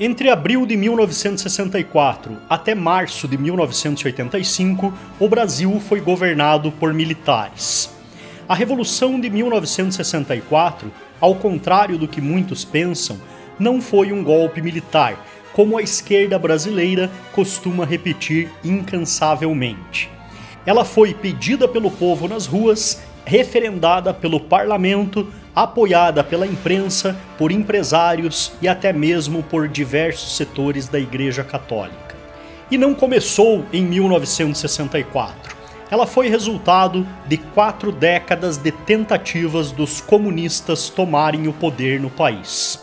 Entre abril de 1964 até março de 1985, o Brasil foi governado por militares. A Revolução de 1964, ao contrário do que muitos pensam, não foi um golpe militar, como a esquerda brasileira costuma repetir incansavelmente. Ela foi pedida pelo povo nas ruas, referendada pelo parlamento, apoiada pela imprensa, por empresários e até mesmo por diversos setores da Igreja Católica. E não começou em 1964. Ela foi resultado de 4 décadas de tentativas dos comunistas tomarem o poder no país.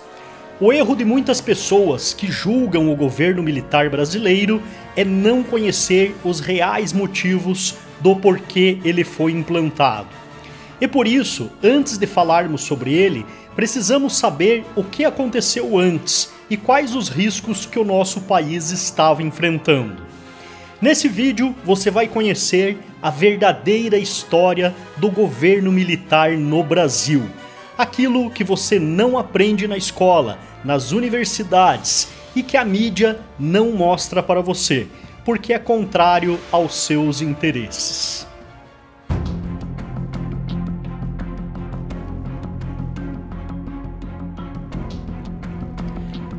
O erro de muitas pessoas que julgam o governo militar brasileiro é não conhecer os reais motivos do porquê ele foi implantado. E por isso, antes de falarmos sobre ele, precisamos saber o que aconteceu antes e quais os riscos que o nosso país estava enfrentando. Nesse vídeo, você vai conhecer a verdadeira história do governo militar no Brasil. Aquilo que você não aprende na escola, nas universidades e que a mídia não mostra para você, porque é contrário aos seus interesses.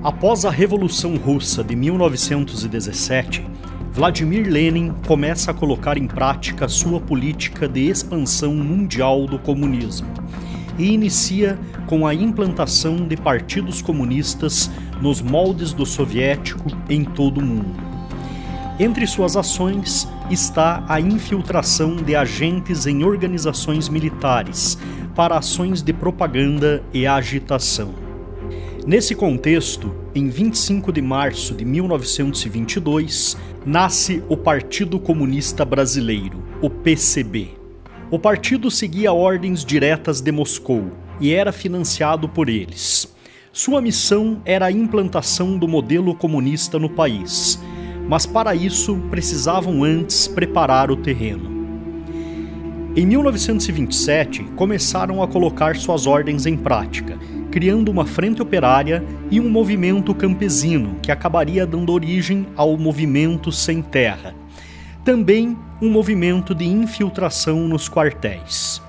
Após a Revolução Russa de 1917, Vladimir Lenin começa a colocar em prática sua política de expansão mundial do comunismo e inicia com a implantação de partidos comunistas nos moldes do soviético em todo o mundo. Entre suas ações está a infiltração de agentes em organizações militares para ações de propaganda e agitação. Nesse contexto, em 25 de março de 1922, nasce o Partido Comunista Brasileiro, o PCB. O partido seguia ordens diretas de Moscou e era financiado por eles. Sua missão era a implantação do modelo comunista no país, mas para isso precisavam antes preparar o terreno. Em 1927, começaram a colocar suas ordens em prática, criando uma frente operária e um movimento campesino que acabaria dando origem ao Movimento Sem Terra. Também um movimento de infiltração nos quartéis.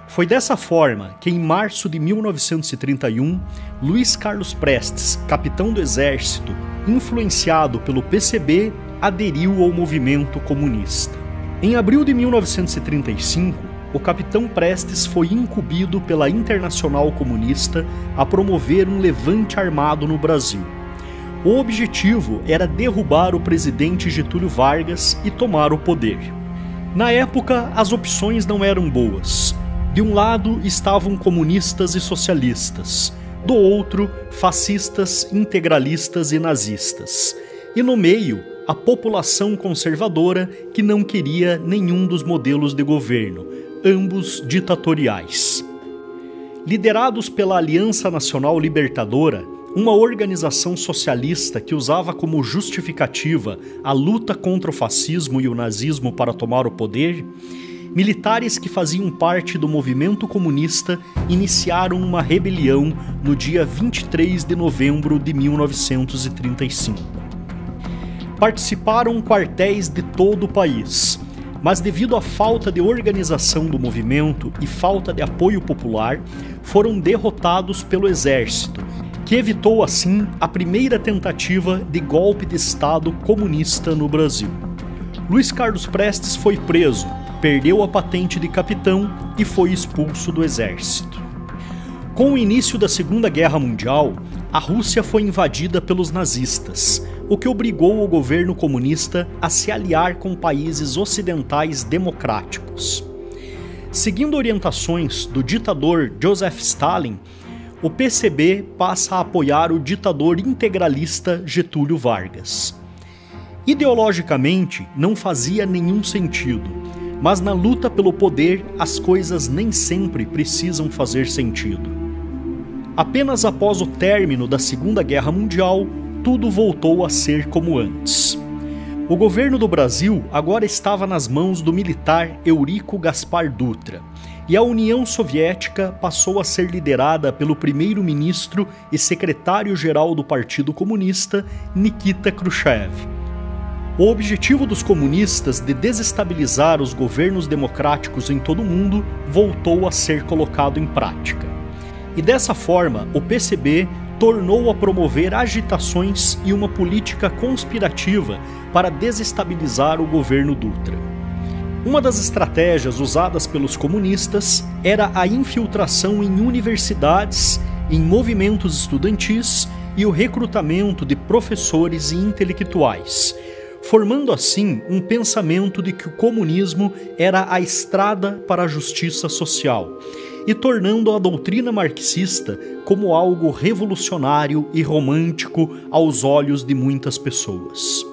Foi dessa forma que, em março de 1931, Luiz Carlos Prestes, capitão do Exército, influenciado pelo PCB, aderiu ao movimento comunista. Em abril de 1935, o capitão Prestes foi incumbido pela Internacional Comunista a promover um levante armado no Brasil. O objetivo era derrubar o presidente Getúlio Vargas e tomar o poder. Na época, as opções não eram boas. De um lado estavam comunistas e socialistas, do outro, fascistas, integralistas e nazistas. E no meio, a população conservadora que não queria nenhum dos modelos de governo, ambos ditatoriais. Liderados pela Aliança Nacional Libertadora, uma organização socialista que usava como justificativa a luta contra o fascismo e o nazismo para tomar o poder, militares que faziam parte do movimento comunista iniciaram uma rebelião no dia 23 de novembro de 1935. Participaram quartéis de todo o país, mas devido à falta de organização do movimento e falta de apoio popular, foram derrotados pelo exército, que evitou assim a primeira tentativa de golpe de Estado comunista no Brasil. Luiz Carlos Prestes foi preso, perdeu a patente de capitão e foi expulso do exército. Com o início da Segunda Guerra Mundial, a Rússia foi invadida pelos nazistas, o que obrigou o governo comunista a se aliar com países ocidentais democráticos. Seguindo orientações do ditador Joseph Stalin, o PCB passa a apoiar o ditador integralista Getúlio Vargas. Ideologicamente, não fazia nenhum sentido, mas na luta pelo poder as coisas nem sempre precisam fazer sentido. Apenas após o término da Segunda Guerra Mundial, tudo voltou a ser como antes. O governo do Brasil agora estava nas mãos do militar Eurico Gaspar Dutra, e a União Soviética passou a ser liderada pelo primeiro-ministro e secretário-geral do Partido Comunista, Nikita Khrushchev. O objetivo dos comunistas de desestabilizar os governos democráticos em todo o mundo voltou a ser colocado em prática. E dessa forma, o PCB tornou a promover agitações e uma política conspirativa para desestabilizar o governo Dutra. Uma das estratégias usadas pelos comunistas era a infiltração em universidades, em movimentos estudantis e o recrutamento de professores e intelectuais, formando assim um pensamento de que o comunismo era a estrada para a justiça social e tornando a doutrina marxista como algo revolucionário e romântico aos olhos de muitas pessoas.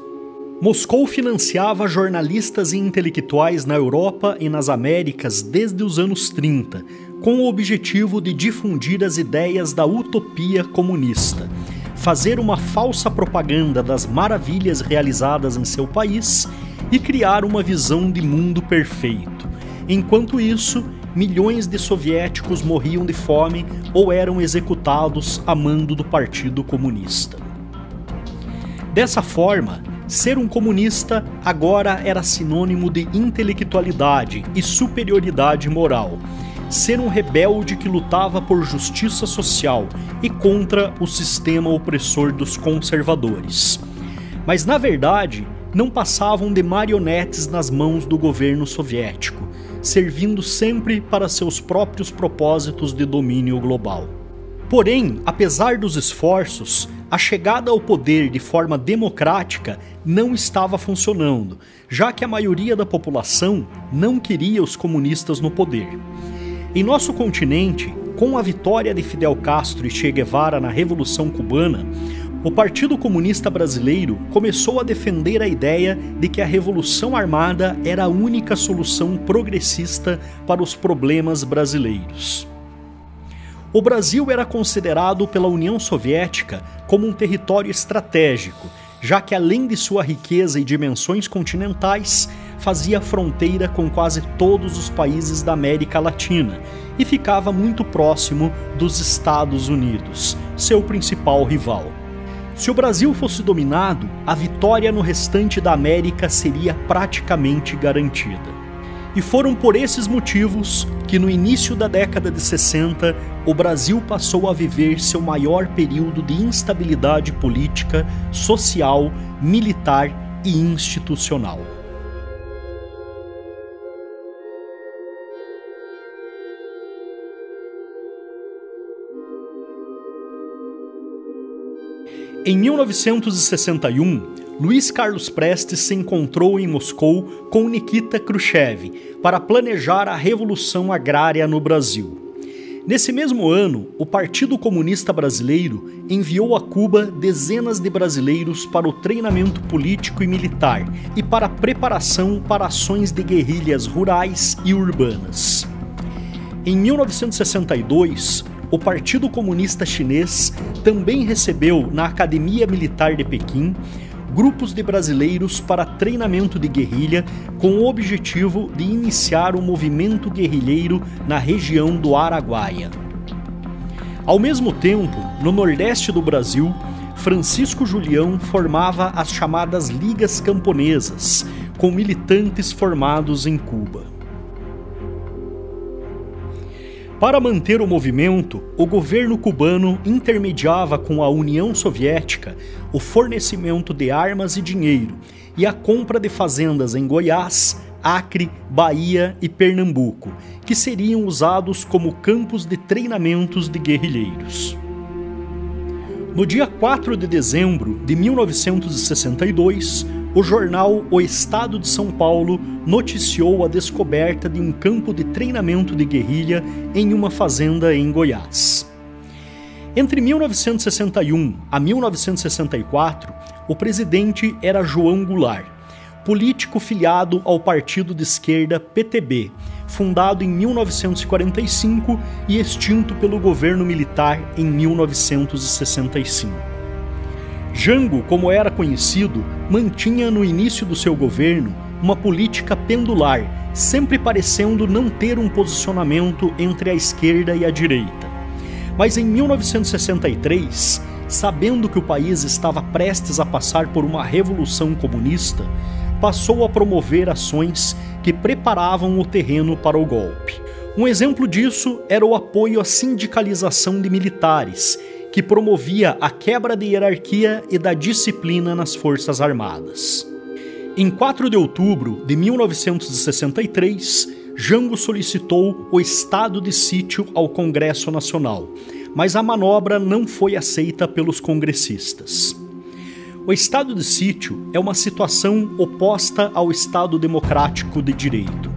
Moscou financiava jornalistas e intelectuais na Europa e nas Américas desde os anos 30, com o objetivo de difundir as ideias da utopia comunista, fazer uma falsa propaganda das maravilhas realizadas em seu país e criar uma visão de mundo perfeito. Enquanto isso, milhões de soviéticos morriam de fome ou eram executados a mando do Partido Comunista. Dessa forma, ser um comunista agora era sinônimo de intelectualidade e superioridade moral. Ser um rebelde que lutava por justiça social e contra o sistema opressor dos conservadores. Mas, na verdade, não passavam de marionetes nas mãos do governo soviético, servindo sempre para seus próprios propósitos de domínio global. Porém, apesar dos esforços, a chegada ao poder de forma democrática não estava funcionando, já que a maioria da população não queria os comunistas no poder. Em nosso continente, com a vitória de Fidel Castro e Che Guevara na Revolução Cubana, o Partido Comunista Brasileiro começou a defender a ideia de que a Revolução Armada era a única solução progressista para os problemas brasileiros. O Brasil era considerado pela União Soviética como um território estratégico, já que além de sua riqueza e dimensões continentais, fazia fronteira com quase todos os países da América Latina e ficava muito próximo dos Estados Unidos, seu principal rival. Se o Brasil fosse dominado, a vitória no restante da América seria praticamente garantida. E foram por esses motivos que no início da década de 60, o Brasil passou a viver seu maior período de instabilidade política, social, militar e institucional. Em 1961, Luiz Carlos Prestes se encontrou em Moscou com Nikita Khrushchev para planejar a Revolução Agrária no Brasil. Nesse mesmo ano, o Partido Comunista Brasileiro enviou a Cuba dezenas de brasileiros para o treinamento político e militar e para a preparação para ações de guerrilhas rurais e urbanas. Em 1962, o Partido Comunista Chinês também recebeu na Academia Militar de Pequim grupos de brasileiros para treinamento de guerrilha com o objetivo de iniciar um movimento guerrilheiro na região do Araguaia. Ao mesmo tempo, no nordeste do Brasil, Francisco Julião formava as chamadas Ligas Camponesas, com militantes formados em Cuba. Para manter o movimento, o governo cubano intermediava com a União Soviética o fornecimento de armas e dinheiro e a compra de fazendas em Goiás, Acre, Bahia e Pernambuco, que seriam usados como campos de treinamentos de guerrilheiros. No dia 4 de dezembro de 1962, o jornal O Estado de São Paulo noticiou a descoberta de um campo de treinamento de guerrilha em uma fazenda em Goiás. Entre 1961 a 1964, o presidente era João Goulart, político filiado ao partido de esquerda PTB, fundado em 1945 e extinto pelo governo militar em 1965. Jango, como era conhecido, mantinha no início do seu governo uma política pendular, sempre parecendo não ter um posicionamento entre a esquerda e a direita. Mas em 1963, sabendo que o país estava prestes a passar por uma revolução comunista, passou a promover ações que preparavam o terreno para o golpe. Um exemplo disso era o apoio à sindicalização de militares, que promovia a quebra da hierarquia e da disciplina nas Forças Armadas. Em 4 de outubro de 1963, Jango solicitou o estado de sítio ao Congresso Nacional, mas a manobra não foi aceita pelos congressistas. O estado de sítio é uma situação oposta ao Estado democrático de direito.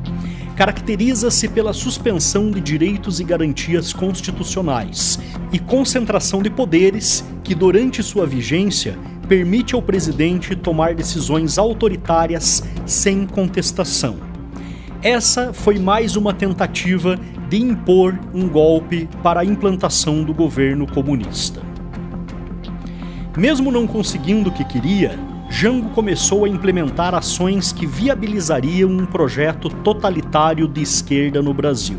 Caracteriza-se pela suspensão de direitos e garantias constitucionais e concentração de poderes que, durante sua vigência, permite ao presidente tomar decisões autoritárias sem contestação. Essa foi mais uma tentativa de impor um golpe para a implantação do governo comunista. Mesmo não conseguindo o que queria, Jango começou a implementar ações que viabilizariam um projeto totalitário de esquerda no Brasil.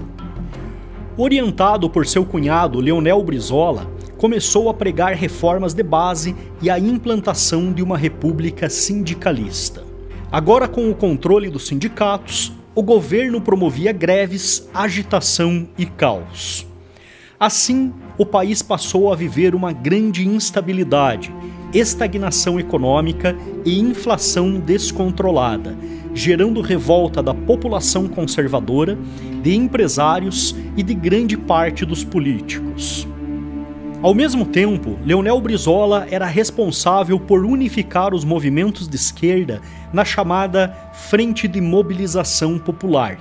Orientado por seu cunhado Leonel Brizola, começou a pregar reformas de base e a implantação de uma república sindicalista. Agora, com o controle dos sindicatos, o governo promovia greves, agitação e caos. Assim, o país passou a viver uma grande instabilidade, estagnação econômica e inflação descontrolada, gerando revolta da população conservadora, de empresários e de grande parte dos políticos. Ao mesmo tempo, Leonel Brizola era responsável por unificar os movimentos de esquerda na chamada Frente de Mobilização Popular,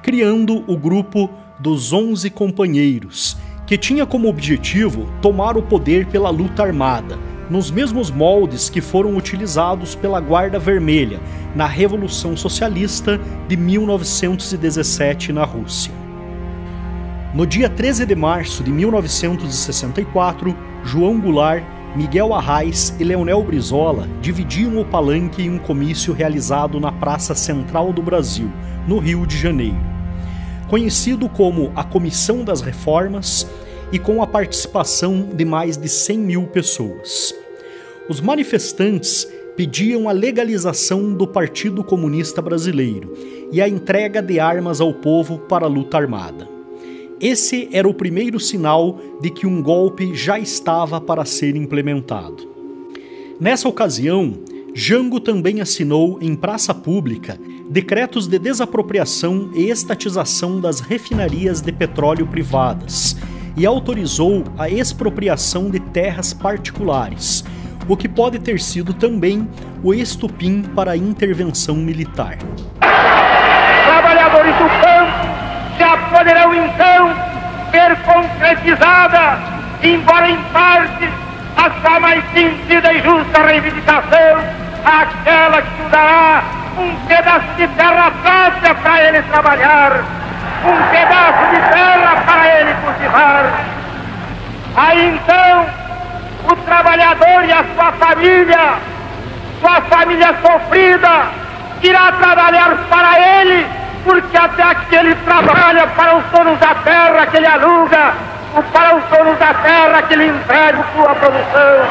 criando o grupo dos 11 Companheiros, que tinha como objetivo tomar o poder pela luta armada, nos mesmos moldes que foram utilizados pela Guarda Vermelha na Revolução Socialista de 1917 na Rússia. No dia 13 de março de 1964, João Goulart, Miguel Arraes e Leonel Brizola dividiam o palanque em um comício realizado na Praça Central do Brasil, no Rio de Janeiro. Conhecido como a Comissão das Reformas, e com a participação de mais de 100 mil pessoas. Os manifestantes pediam a legalização do Partido Comunista Brasileiro e a entrega de armas ao povo para a luta armada. Esse era o primeiro sinal de que um golpe já estava para ser implementado. Nessa ocasião, Jango também assinou em praça pública decretos de desapropriação e estatização das refinarias de petróleo privadas e autorizou a expropriação de terras particulares, o que pode ter sido também o estopim para a intervenção militar. Trabalhadores do campo já poderão então ver concretizada, embora em parte, a sua mais sentida e justa reivindicação, aquela que dará um pedaço de terra própria para ele trabalhar, um pedaço de terra para ele cultivar. Aí então, o trabalhador e a sua família sofrida, irá trabalhar para ele, porque até aqui ele trabalha para os donos da terra que ele aluga, ou para os donos da terra que ele entrega sua produção.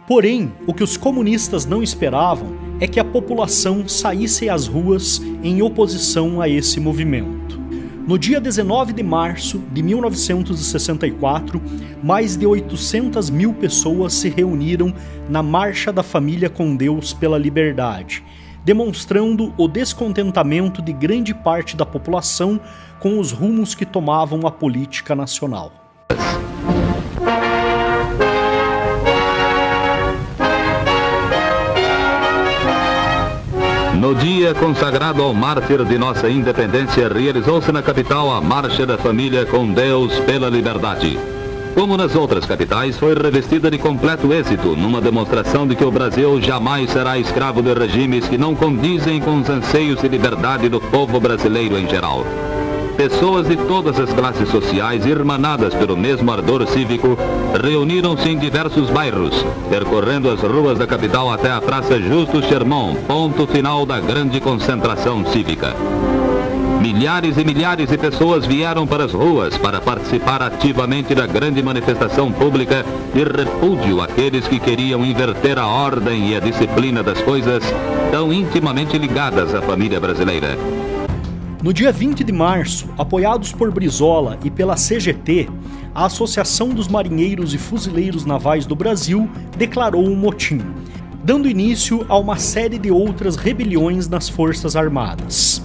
Porém, o que os comunistas não esperavam é que a população saísse às ruas em oposição a esse movimento. No dia 19 de março de 1964, mais de 800 mil pessoas se reuniram na Marcha da Família com Deus pela Liberdade, demonstrando o descontentamento de grande parte da população com os rumos que tomavam a política nacional. No dia consagrado ao mártir de nossa independência, realizou-se na capital a Marcha da Família com Deus pela Liberdade. Como nas outras capitais, foi revestida de completo êxito, numa demonstração de que o Brasil jamais será escravo de regimes que não condizem com os anseios de liberdade do povo brasileiro em geral. pessoas de todas as classes sociais, irmanadas pelo mesmo ardor cívico, reuniram-se em diversos bairros, percorrendo as ruas da capital até a Praça Justus Chermont, ponto final da grande concentração cívica. Milhares e milhares de pessoas vieram para as ruas para participar ativamente da grande manifestação pública de repúdio àqueles que queriam inverter a ordem e a disciplina das coisas tão intimamente ligadas à família brasileira. No dia 20 de março, apoiados por Brizola e pela CGT, a Associação dos Marinheiros e Fuzileiros Navais do Brasil declarou um motim, dando início a uma série de outras rebeliões nas Forças Armadas.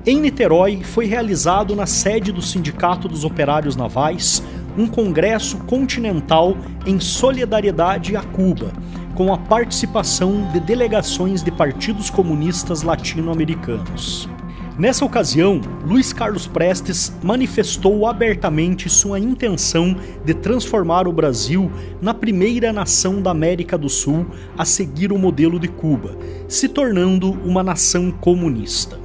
Em Niterói, foi realizado na sede do Sindicato dos Operários Navais um congresso continental em solidariedade a Cuba, com a participação de delegações de partidos comunistas latino-americanos. Nessa ocasião, Luiz Carlos Prestes manifestou abertamente sua intenção de transformar o Brasil na primeira nação da América do Sul a seguir o modelo de Cuba, se tornando uma nação comunista.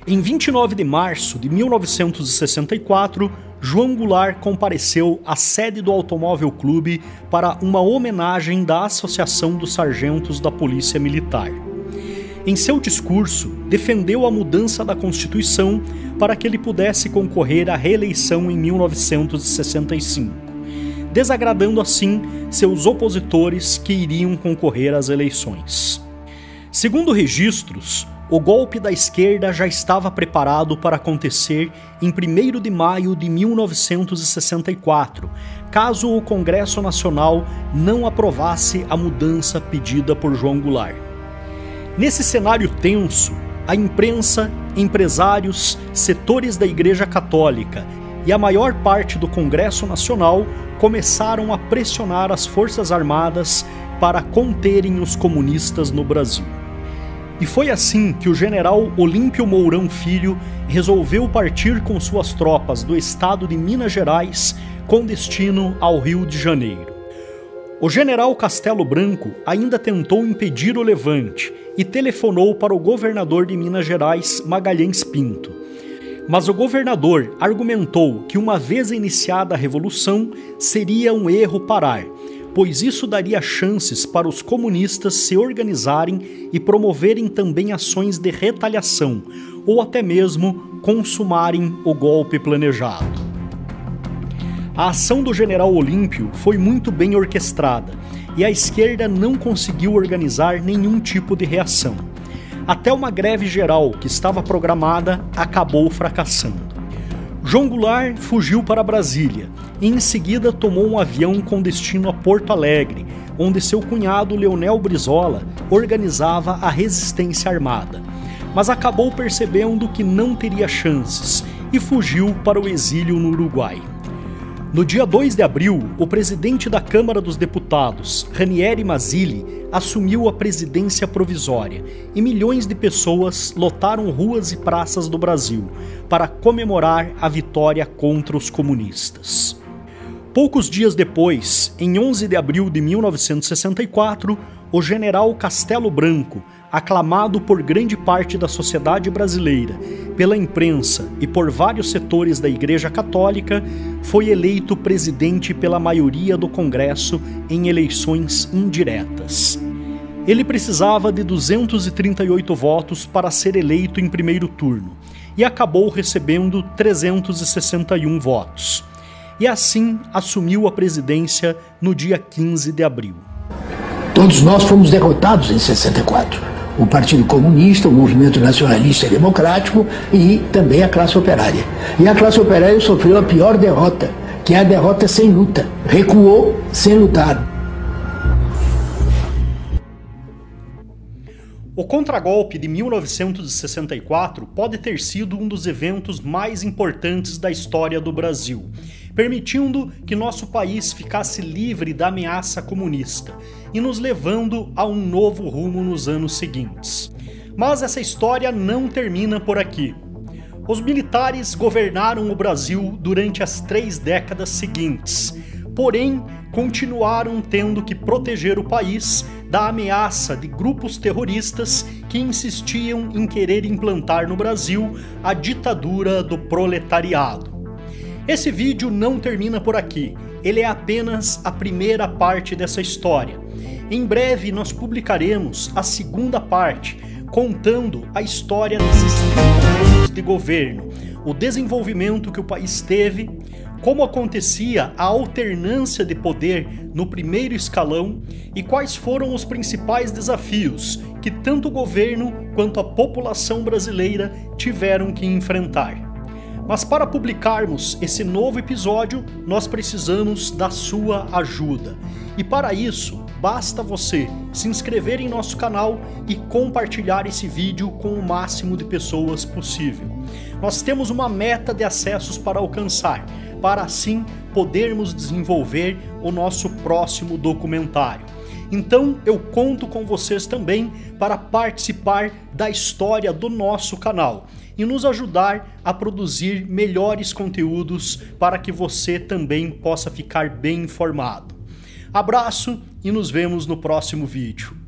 Em 29 de março de 1964, João Goulart compareceu à sede do Automóvel Clube para uma homenagem da Associação dos Sargentos da Polícia Militar. Em seu discurso, defendeu a mudança da Constituição para que ele pudesse concorrer à reeleição em 1965, desagradando assim seus opositores que iriam concorrer às eleições. Segundo registros, o golpe da esquerda já estava preparado para acontecer em 1º de maio de 1964, caso o Congresso Nacional não aprovasse a mudança pedida por João Goulart. Nesse cenário tenso, a imprensa, empresários, setores da Igreja Católica e a maior parte do Congresso Nacional começaram a pressionar as Forças Armadas para conterem os comunistas no Brasil. E foi assim que o general Olímpio Mourão Filho resolveu partir com suas tropas do estado de Minas Gerais com destino ao Rio de Janeiro. O general Castelo Branco ainda tentou impedir o levante e telefonou para o governador de Minas Gerais, Magalhães Pinto. Mas o governador argumentou que uma vez iniciada a revolução, seria um erro parar, pois isso daria chances para os comunistas se organizarem e promoverem também ações de retaliação, ou até mesmo consumarem o golpe planejado. A ação do general Olímpio foi muito bem orquestrada, e a esquerda não conseguiu organizar nenhum tipo de reação. Até uma greve geral que estava programada acabou fracassando. João Goulart fugiu para Brasília e em seguida tomou um avião com destino a Porto Alegre, onde seu cunhado Leonel Brizola organizava a resistência armada, mas acabou percebendo que não teria chances e fugiu para o exílio no Uruguai. No dia 2 de abril, o presidente da Câmara dos Deputados, Ranieri Mazzilli, assumiu a presidência provisória e milhões de pessoas lotaram ruas e praças do Brasil para comemorar a vitória contra os comunistas. Poucos dias depois, em 11 de abril de 1964, o general Castelo Branco, aclamado por grande parte da sociedade brasileira, pela imprensa e por vários setores da Igreja Católica, foi eleito presidente pela maioria do Congresso em eleições indiretas. Ele precisava de 238 votos para ser eleito em primeiro turno e acabou recebendo 361 votos. E assim assumiu a presidência no dia 15 de abril. Todos nós fomos derrotados em 64. O Partido Comunista, o Movimento Nacionalista e Democrático e também a classe operária. E a classe operária sofreu a pior derrota, que é a derrota sem luta. Recuou sem lutar. O contragolpe de 1964 pode ter sido um dos eventos mais importantes da história do Brasil, permitindo que nosso país ficasse livre da ameaça comunista e nos levando a um novo rumo nos anos seguintes. Mas essa história não termina por aqui. Os militares governaram o Brasil durante as 3 décadas seguintes, porém continuaram tendo que proteger o país da ameaça de grupos terroristas que insistiam em querer implantar no Brasil a ditadura do proletariado. Esse vídeo não termina por aqui, ele é apenas a primeira parte dessa história. Em breve nós publicaremos a segunda parte, contando a história desses 30 anos de governo, o desenvolvimento que o país teve, como acontecia a alternância de poder no primeiro escalão e quais foram os principais desafios que tanto o governo quanto a população brasileira tiveram que enfrentar. Mas para publicarmos esse novo episódio, nós precisamos da sua ajuda. E para isso, basta você se inscrever em nosso canal e compartilhar esse vídeo com o máximo de pessoas possível. Nós temos uma meta de acessos para alcançar, para assim podermos desenvolver o nosso próximo documentário. Então eu conto com vocês também para participar da história do nosso canal e nos ajudar a produzir melhores conteúdos para que você também possa ficar bem informado. Abraço e nos vemos no próximo vídeo.